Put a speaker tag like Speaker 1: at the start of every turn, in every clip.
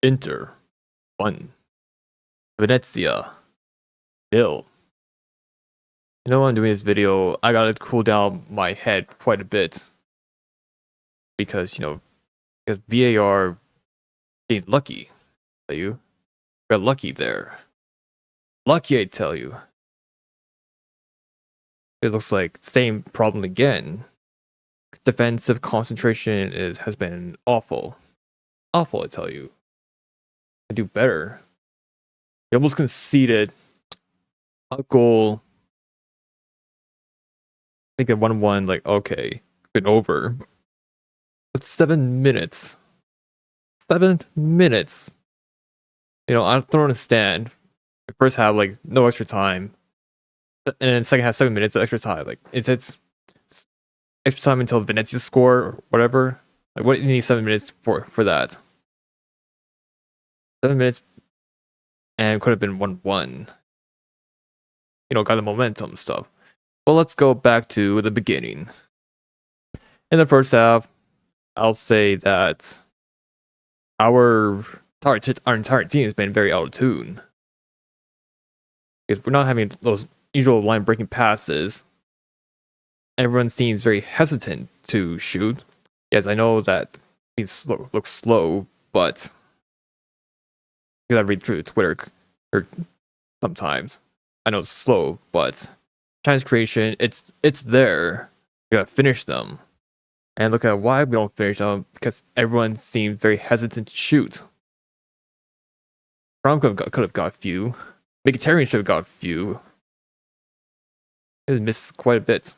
Speaker 1: Inter 1. Venezia 0. You know, when I'm doing this video, I gotta cool down my head quite a bit because because VAR getting lucky. I tell you, got lucky there. Lucky, I tell you. It looks like same problem again. Defensive concentration has been awful, awful. I tell you, I do better. They almost conceded a goal. I think at 1-1. Like, okay, been over. But 7 minutes. 7 minutes. I'm throwing a stand. First half, like, no extra time. And then second half, 7 minutes of extra time. Like, it's extra time until Venezia score or whatever. Like, what do you need 7 minutes for that? 7 minutes and could have been 1-1. Got the momentum stuff. But let's go back to the beginning. In the first half, I'll say that our entire team has been very out of tune. Because we're not having those usual line breaking passes. Everyone seems very hesitant to shoot. Yes, I know that it looks slow, but because I read through Twitter or sometimes. I know it's slow, but chance creation, it's there. You gotta finish them. And look at why we don't finish them, because everyone seems very hesitant to shoot. Brown could have got a few. Mkhitaryan should have got a few. It missed quite a bit. Of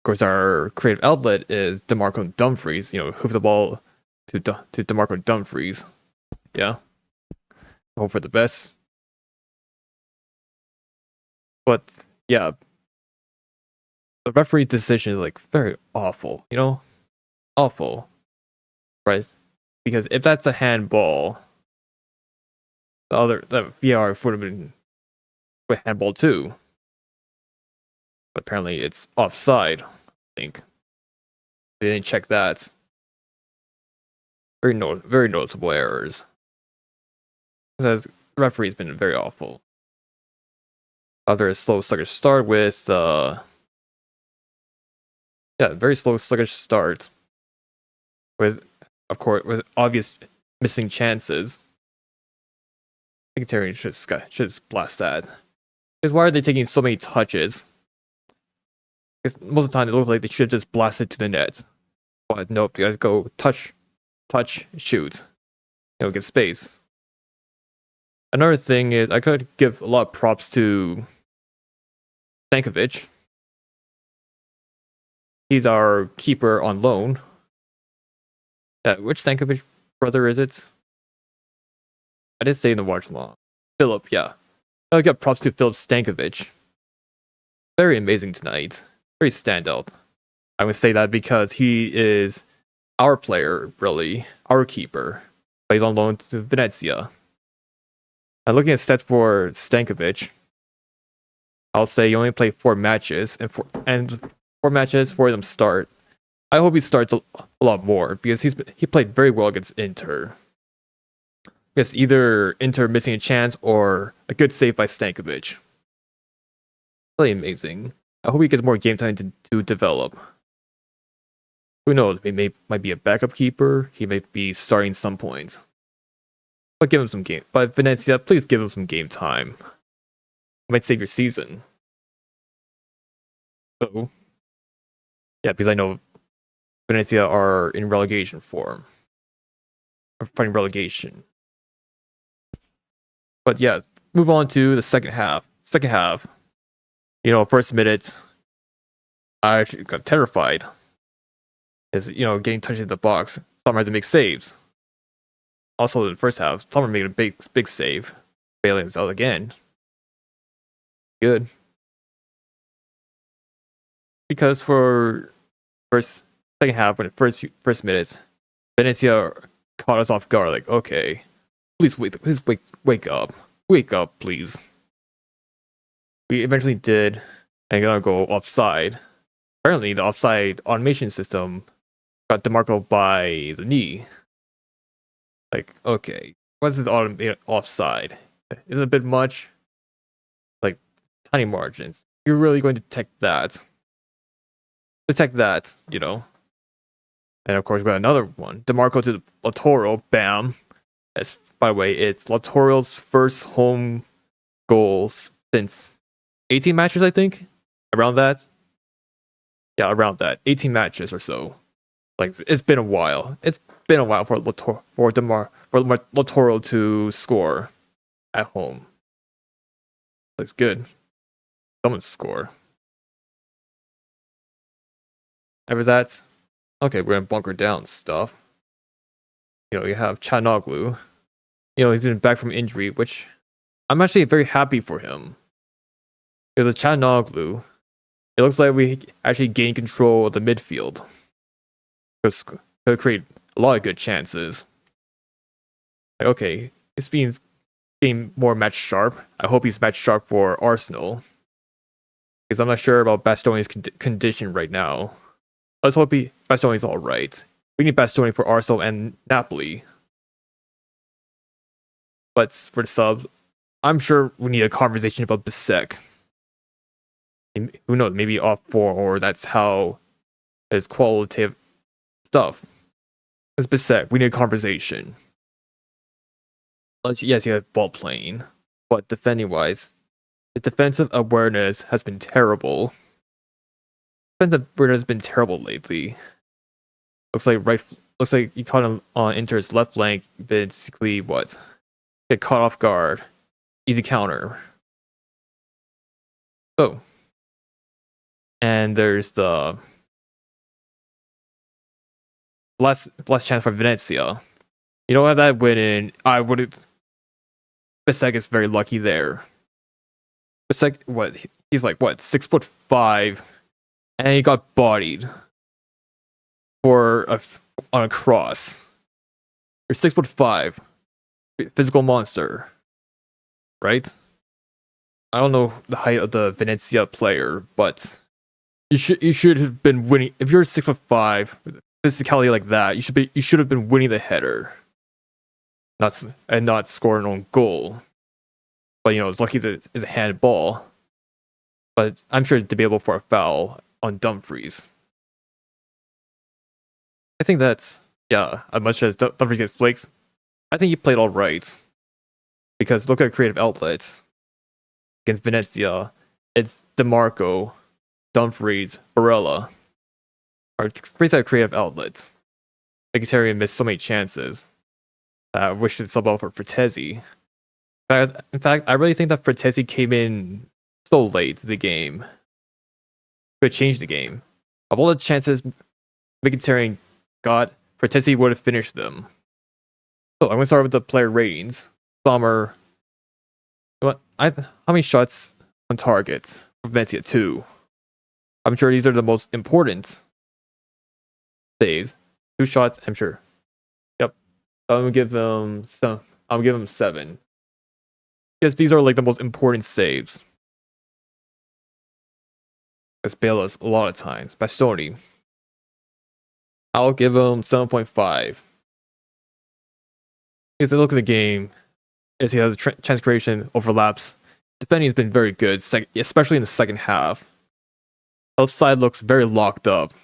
Speaker 1: course, our creative outlet is DeMarco Dumfries. Hoof the ball to DeMarco Dumfries. Yeah. Hope for the best. But yeah, the referee decision is like very awful. Awful, right? Because if that's a handball, the VR would have been with handball too. But apparently it's offside. I think they didn't check that. Very noticeable errors. The referee's been very awful. After a slow, sluggish start with very slow, sluggish start with, of course, with obvious missing chances. Mkhitaryan should just blast that. Because why are they taking so many touches? Because most of the time it looks like they should just blast it to the net. But nope, you guys go touch, shoot. Give space. Another thing is I could give a lot of props to Stankovic. He's our keeper on loan. Which Stankovic brother is it? I did say in the watch along. Philip, yeah. I got props to Philip Stankovic. Very amazing tonight. Very standout. I'm gonna say that because he is our player, really. Our keeper. Plays on loan to Venezia. And looking at stats for Stankovic, I'll say he only played 4 matches, and 4 matches, 4 of them start. I hope he starts a lot more because he played very well against Inter. Yes, either Inter missing a chance or a good save by Stankovic. Really amazing. I hope he gets more game time to develop. Who knows? He might be a backup keeper. He may be starting some points. But give him some game. But Venezia, please give him some game time. Might save your season. So, yeah, because I know Venezia are in relegation form. Or fighting relegation. But yeah, move on to the second half. First minute, I actually got terrified. Is getting touched in the box. Sommer had to make saves. Also, in the first half, Sommer made a big save. Bailing us out again. Good. Because for second half, when the first minute, Venezia caught us off guard. Like, okay, please wake up, please. We eventually did, and gonna go offside. Apparently, the offside automation system got DeMarco by the knee. Like, okay, what's this automated offside? Is it a bit much? Like, tiny margins. You're really going to detect that. Detect that, you know? And of course, we got another one. DeMarco to Latoro, bam. As, by the way, it's Latoro's first home goals since 18 matches, I think? Around that? Yeah, around that. 18 matches or so. Like, it's been a while. It's been a while for Latoro to score at home. Looks good. Someone score. After that, okay, we're gonna bunker down stuff. You know, you have Chanoglu. You know, he's been back from injury, which I'm actually very happy for him. Because with Chanoglu, it looks like we actually gained control of the midfield. Because could create a lot of good chances. Like, okay, it's being more match sharp. I hope he's match sharp for Arsenal. Because I'm not sure about Bastoni's condition right now. Let's hope Bastoni's alright. We need Bastoni for Arsenal and Napoli. But for the subs, I'm sure we need a conversation about Bisek. Who knows, maybe off 4, or that's how his qualitative stuff. It's Bisek, we need a conversation. Yes, he has ball playing, but defending wise, his defensive awareness has been terrible. Defensive awareness has been terrible lately. Looks like he caught him on Inter's left flank, basically what? Get caught off guard. Easy counter. Oh. And there's the last chance for Venezia. You don't have that win in. I would have. Bisek is very lucky there. Bisek, what? He's like, what, 6'5", and he got bodied on a cross. You're 6'5", physical monster, right? I don't know the height of the Venezia player, but you should have been winning. If you're 6'5", physicality like that, you should have been winning the header, not scoring on goal. But you know, it's lucky that it's a handball. But I'm sure it's debatable for a foul on Dumfries. I think that's, yeah, as much as Dumfries gets flakes, I think he played all right. Because look at creative outlets. Against Venezia, it's DeMarco, Dumfries, Barella. Are pretty set creative outlets. Mkhitaryan missed so many chances. I wish to sub out for Fratesi. In fact, I really think that Fratesi came in so late to the game. Could change the game. Of all the chances Mkhitaryan got, Fratesi would have finished them. So I'm gonna start with the player ratings. Sommer. How many shots on target for Venezia? 2. I'm sure these are the most important saves. 2 shots, I'm sure. Yep. I'm gonna give him 7. Because these are like the most important saves. As Bayless a lot of times. Bastoni. I'll give him 7.5. Because I look at the game, as he has chance creation, overlaps. Defending has been very good, especially in the second half. Left side looks very locked up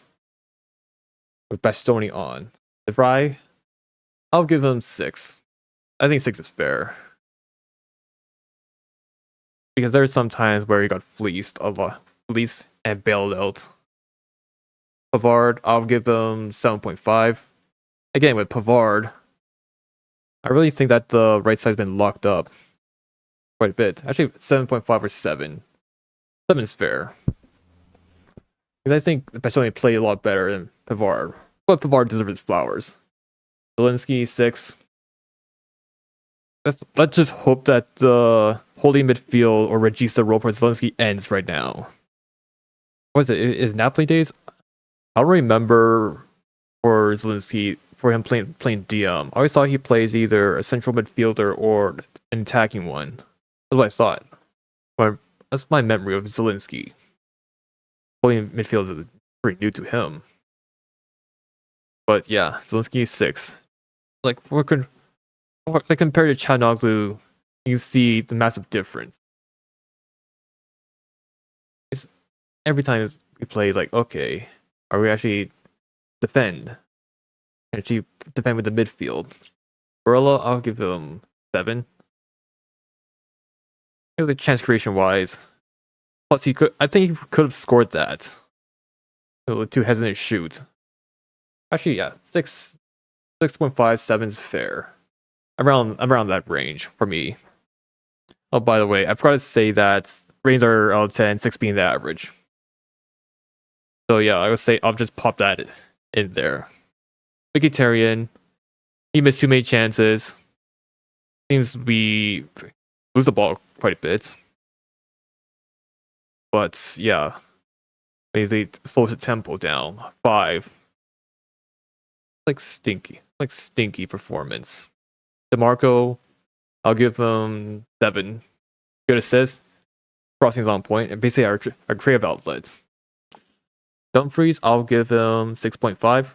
Speaker 1: with Bastoni on. I'll give him 6. I think 6 is fair. Because there's some times where he got fleeced and bailed out. Pavard, I'll give him 7.5. Again, with Pavard, I really think that the right side's been locked up quite a bit. Actually, 7.5 or 7. 7 is fair. Because I think Bastoni played a lot better than Pavard. But Pavard deserves his flowers. Zielinski, 6. Let's just hope that the holding midfield or Regista role for Zielinski ends right now. What is it? Is Napoli days? I don't remember for Zielinski, for him playing DM. I always thought he plays either a central midfielder or an attacking one. That's what I thought. That's my memory of Zielinski. Playing midfield is pretty new to him. But yeah, Zielinski 6. Like, Like compared to Çalhanoğlu, you can see the massive difference. It's every time we play, like, okay, are we actually defend? Actually defend with the midfield. Barella, I'll give him 7. Maybe the chance creation wise. Plus, I think he could have scored that. Too hesitant to shoot. Actually, yeah, 6.5, 7 is fair. Around that range for me. Oh, by the way, I forgot to say that ratings are out of 10, 6 being the average. So yeah, I would say I'll just pop that in there. Vegetarian, he missed too many chances. Seems we lose the ball quite a bit. But yeah, they slows the tempo down. 5. Like stinky performance. DeMarco, I'll give him 7. Good assist. Crossing's on point, and basically our creative outlets. Dumfries, I'll give him 6.5.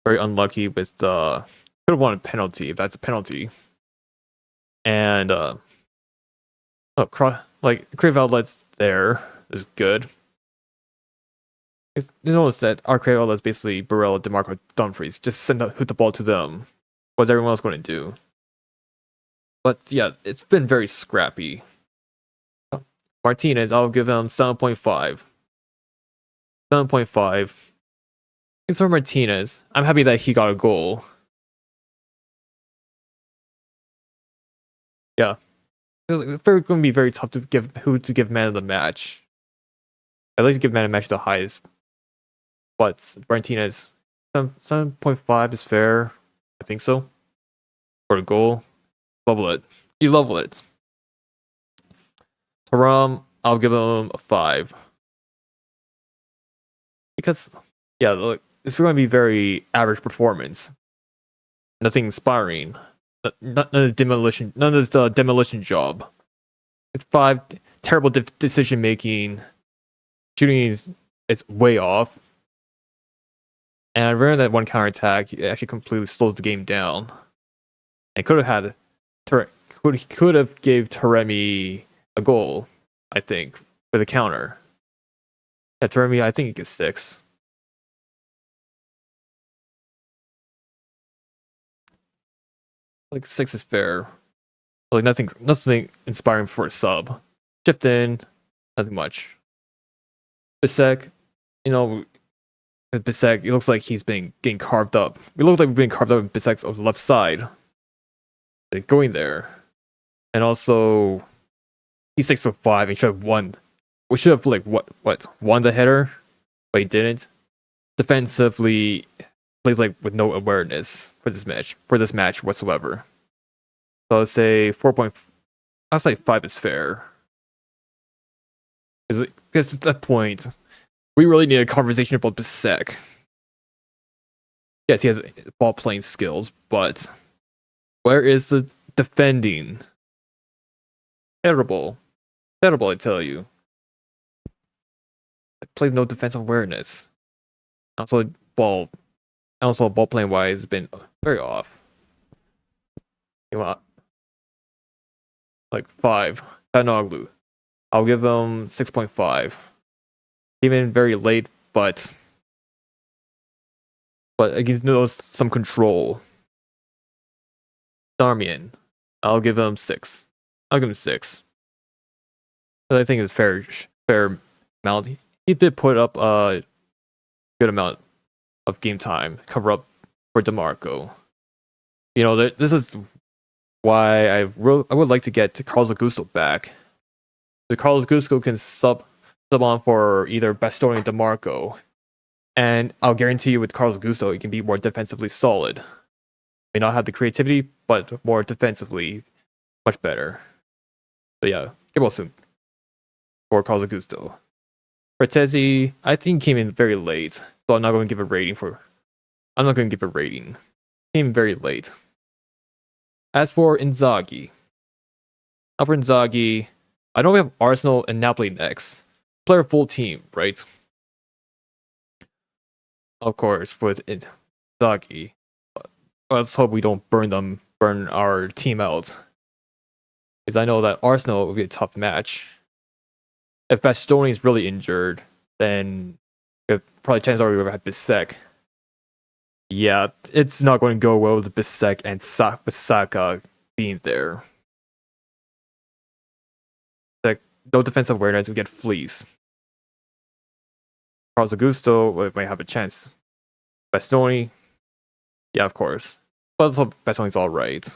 Speaker 1: Very unlucky with the could have won a penalty if that's a penalty. And creative outlets there is good. You notice that our creative outlets basically Barella, DeMarco, Dumfries. Just hoot the ball to them. What's everyone else going to do? But yeah, it's been very scrappy. Martinez, I'll give him 7.5. 7.5. Thanks for Martinez. I'm happy that he got a goal. Yeah. It's going to be very tough to give man of the match. I'd like to give man of the match the highest. But Martinez, 7.5 is fair. I think so. For a goal. Level it. You level it. Thuram, I'll give him a 5. Because, yeah, look, it's going to be very average performance. Nothing inspiring. None of the demolition job. It's 5 terrible decision making. Shooting is way off. And I remember that one counterattack, it actually completely slows the game down. And could have gave Taremi a goal, I think, with a counter. Yeah, Taremi, I think he gets 6. Like 6 is fair. Like nothing inspiring for a sub. Chipped in, nothing much. Bisek, Bisek, it looks like he's been getting carved up. It looks like we've been carved up in Bisek's left side. Like going there. And also he's 6'5" and should have won. We should have won the header, but he didn't. Defensively plays like with no awareness for this match whatsoever. So I'd say 4. I'll say 5 is fair. Because at that point, we really need a conversation about Bisek. Yes, he has ball playing skills, but where is the defending? Terrible. Terrible, I tell you. Plays no defensive awareness. Also, ball playing wise has been very off. You want like 5. Çalhanoğlu. I'll give him 6.5. Came in very late, but against some control. Darmian, I'll give him 6. I'll give him 6. But I think it's fair amount. He did put up a good amount of game time, cover up for DeMarco. This is why I would like to get Carlos Augusto back. The Carlos Augusto can sub on for either Bastoni or DeMarco. And I'll guarantee you with Carlos Augusto, he can be more defensively solid. May not have the creativity, but more defensively, much better. So yeah, get well soon for Carlos Augusto. Fratesi, I think came in very late, so I'm not going to give a rating. Came in very late. As for Inzaghi, I know we have Arsenal and Napoli next. Player full team, right? Of course, with Inzaghi. let's hope we don't burn our team out. Because I know that Arsenal will be a tough match. If Bastoni is really injured, then probably chances are we will have Bissek. Yeah, it's not going to go well with Bissek and Saka being there. Like, no defensive awareness, we get fleas. Carlos Augusto might have a chance. Bastoni, yeah, of course. But let's hope Bastoni's alright.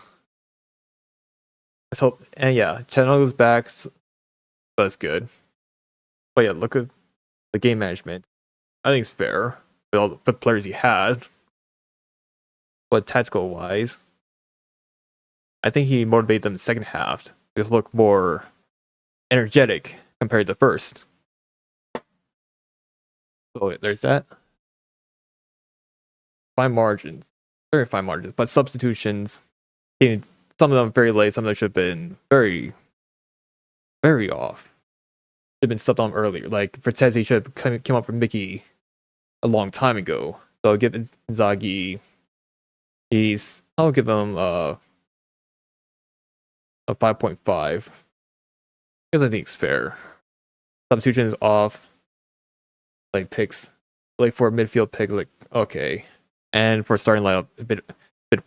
Speaker 1: Let's hope, and yeah, Chalano's back, so that's good. But yeah, look at the game management. I think it's fair with all the players he had. But tactical wise, I think he motivated them in the second half to look more energetic compared to the first. So there's that. Fine margins. Very fine margins. But substitutions, some of them very late, some of them should have been very, very off. Should have been subbed on earlier. Like, Vertezzi should have came up for Mickey a long time ago. So I'll give Inzaghi, I'll give him a 5.5. Because I think it's fair. Substitution is off. Like, picks. Like, for a midfield pick, like, okay. And for starting lineup, a bit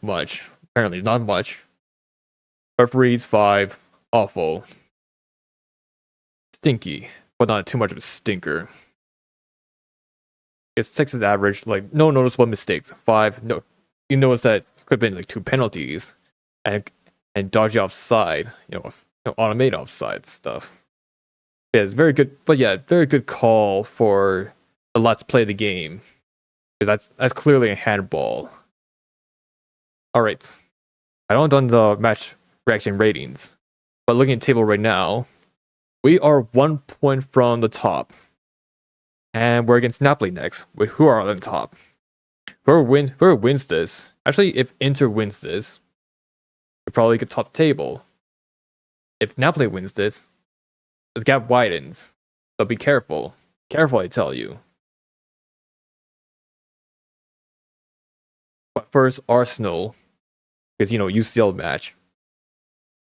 Speaker 1: much. Apparently, not much. Referees 5, awful. Stinky, but not too much of a stinker. It's 6 is average, like no noticeable mistakes. 5, no. You notice that could have been like 2 penalties, and dodgy offside. Automated offside stuff. Yeah, it's very good, but yeah, very good call for the let's play the game. Because that's clearly a handball. Alright. I don't done the match reaction ratings, but looking at the table right now, we are 1 point from the top. And we're against Napoli next. Who are on the top? Whoever wins this, actually if Inter wins this, we probably get top table. If Napoli wins this, the gap widens. So be careful. Careful, I tell you. But first, Arsenal, because UCL match.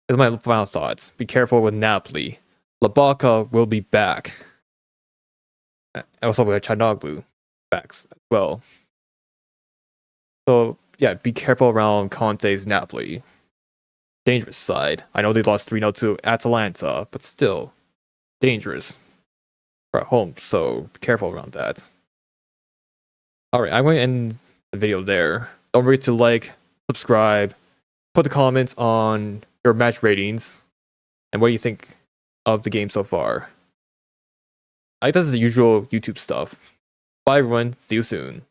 Speaker 1: Here's my final thoughts. Be careful with Napoli. Labaka will be back. Also, we have Chanoglu back as well. So yeah, be careful around Conte's Napoli. Dangerous side. I know they lost 3-0 to Atalanta, but still dangerous. We're at home, so be careful around that. Alright, I'm going to end the video there. Don't forget to like, subscribe, put the comments on your match ratings, and what do you think of the game so far. I think this is the usual YouTube stuff. Bye everyone, see you soon.